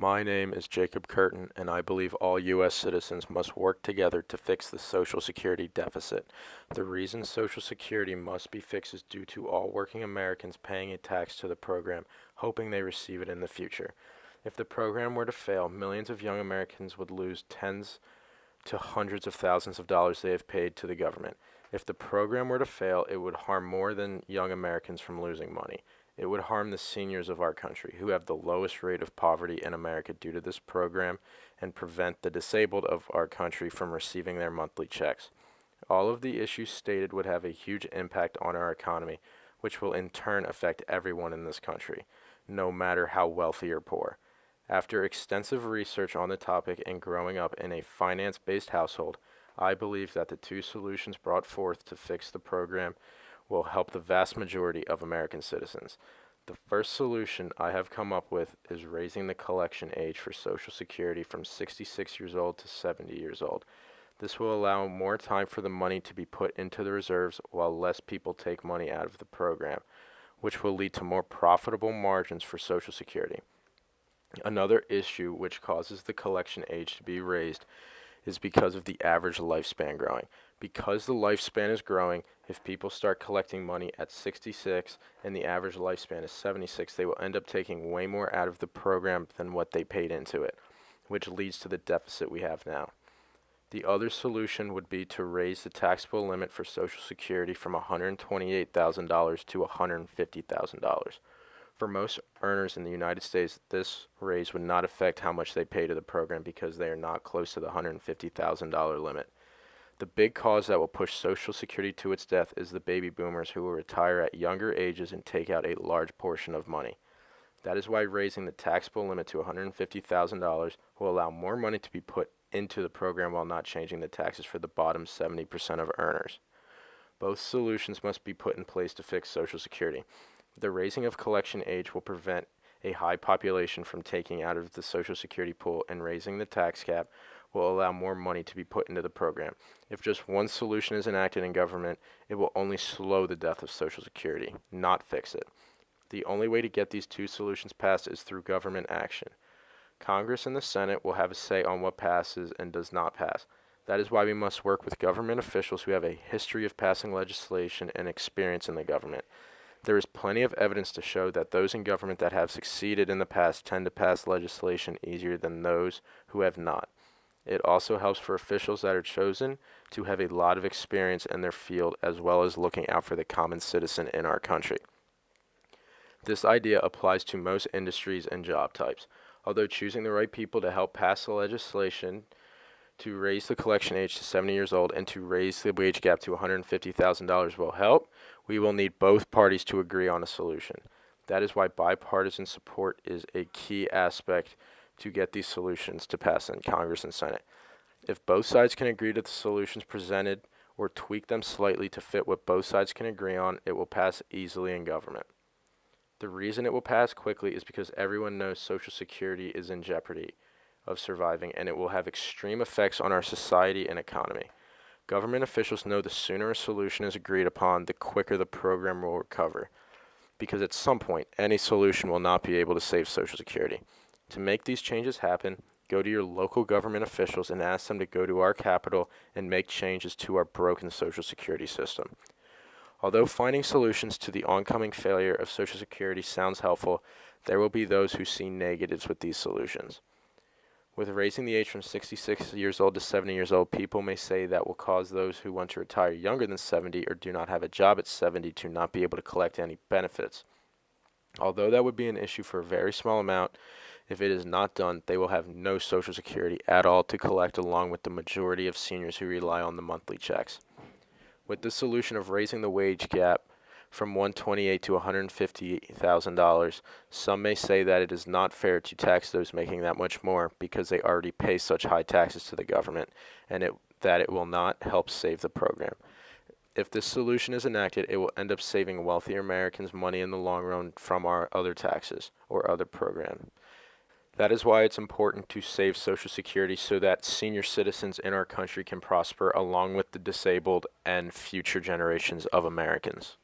My name is Jacob Curtin, and I believe all U.S. citizens must work together to fix the Social Security deficit. The reason Social Security must be fixed is due to all working Americans paying a tax to the program, hoping they receive it in the future. If the program were to fail, millions of young Americans would lose tens to hundreds of thousands of dollars they have paid to the government. If the program were to fail, it would harm more than young Americans from losing money. It would harm the seniors of our country, who have the lowest rate of poverty in America due to this program, and prevent the disabled of our country from receiving their monthly checks. All of the issues stated would have a huge impact on our economy, which will in turn affect everyone in this country, no matter how wealthy or poor. After extensive research on the topic and growing up in a finance-based household, I believe that the two solutions brought forth to fix the program will help the vast majority of American citizens. The first solution I have come up with is raising the collection age for Social Security from 66 years old to 70 years old. This will allow more time for the money to be put into the reserves while less people take money out of the program, which will lead to more profitable margins for Social Security. Another issue which causes the collection age to be raised is because of the average lifespan growing. Because the lifespan is growing, if people start collecting money at 66 and the average lifespan is 76, they will end up taking way more out of the program than what they paid into it, which leads to the deficit we have now. The other solution would be to raise the taxable limit for Social Security from $128,000 to $150,000. For most earners in the United States, this raise would not affect how much they pay to the program because they are not close to the $150,000 limit. The big cause that will push Social Security to its death is the baby boomers who will retire at younger ages and take out a large portion of money. That is why raising the taxable limit to $150,000 will allow more money to be put into the program while not changing the taxes for the bottom 70% of earners. Both solutions must be put in place to fix Social Security. The raising of collection age will prevent a high population from taking out of the Social Security pool, and raising the tax cap will allow more money to be put into the program. If just one solution is enacted in government, it will only slow the death of Social Security, not fix it. The only way to get these two solutions passed is through government action. Congress and the Senate will have a say on what passes and does not pass. That is why we must work with government officials who have a history of passing legislation and experience in the government. There is plenty of evidence to show that those in government that have succeeded in the past tend to pass legislation easier than those who have not. It also helps for officials that are chosen to have a lot of experience in their field, as well as looking out for the common citizen in our country. This idea applies to most industries and job types. Although choosing the right people to help pass the legislation to raise the collection age to 70 years old and to raise the wage gap to $150,000 will help, we will need both parties to agree on a solution. That is why bipartisan support is a key aspect to get these solutions to pass in Congress and Senate. If both sides can agree to the solutions presented or tweak them slightly to fit what both sides can agree on, it will pass easily in government. The reason it will pass quickly is because everyone knows Social Security is in jeopardy of surviving, and it will have extreme effects on our society and economy. Government officials know the sooner a solution is agreed upon, the quicker the program will recover, because at some point, any solution will not be able to save Social Security. To make these changes happen, go to your local government officials and ask them to go to our Capitol and make changes to our broken Social Security system. Although finding solutions to the oncoming failure of Social Security sounds helpful, there will be those who see negatives with these solutions. With raising the age from 66 years old to 70 years old, people may say that will cause those who want to retire younger than 70 or do not have a job at 70 to not be able to collect any benefits. Although that would be an issue for a very small amount, if it is not done, they will have no Social Security at all to collect, along with the majority of seniors who rely on the monthly checks. With the solution of raising the wage gap from $128,000 to $150,000, some may say that it is not fair to tax those making that much more because they already pay such high taxes to the government, and that it will not help save the program. If this solution is enacted, it will end up saving wealthier Americans money in the long run from our other taxes or other programs. That is why it's important to save Social Security so that senior citizens in our country can prosper along with the disabled and future generations of Americans.